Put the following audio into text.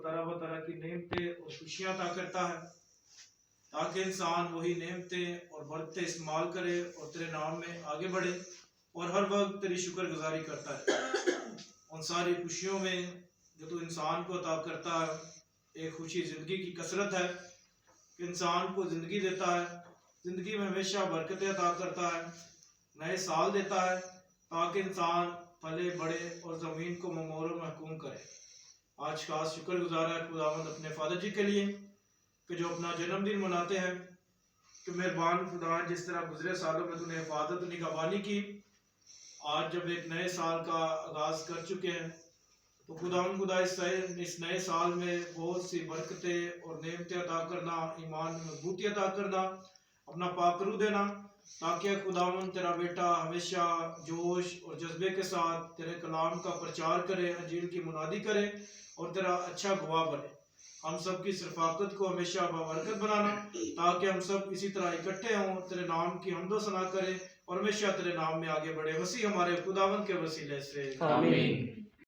طرح طرح کی نعمتیں اور خوشیاں عطا کرتا ہے، تاکہ انسان وہی نعمتیں اور برکتیں استعمال کرے اور تیرے نام میں آگے بڑھے اور ہر وقت تیری شکر گزاری کرتا ہے۔ ان ساری خوشیوں میں جو تو انسان کو عطا کرتا ہے، ایک خوشی زندگی کی کثرت ہے کہ انسان کو زندگی دیتا ہے، زندگی میں ہمیشہ برکتیں عطا کرتا ہے، نئے سال دیتا ہے تاکہ انسان پھلے بڑھے اور زمین کو ممور و محکوم کرے۔ آج خاص شکر گزار ہے خداوند اپنے فادر جی کے لیے کہ جو اپنا جنم دن مناتے ہیں، کہ مہربان خدا جس طرح گزرے سالوں میں تو نے حفاظت و نگہبانی کی، آج جب ایک نئے سال کا آغاز کر چکے ہیں تو خدا اس نئے سال میں بہت سی برکتیں اور نعمتیں عطا کرنا، ایمان میں مضبوطی عطا کرنا، اپنا پاک روح دینا، تاکہ خداوند تیرا بیٹا ہمیشہ جوش اور جذبے کے ساتھ تیرے کلام کا پرچار کرے، انجیل کی منادی کرے اور تیرا اچھا گواہ بنے۔ ہم سب کی رفاقت کو ہمیشہ بابرکت بنانا، تاکہ ہم سب اسی طرح اکٹھے ہوں، تیرے نام کی حمد و ثنا کریں اور ہمیشہ تیرے نام میں آگے بڑھے۔ مسیح ہمارے خداوند کے وسیلے سے آمین۔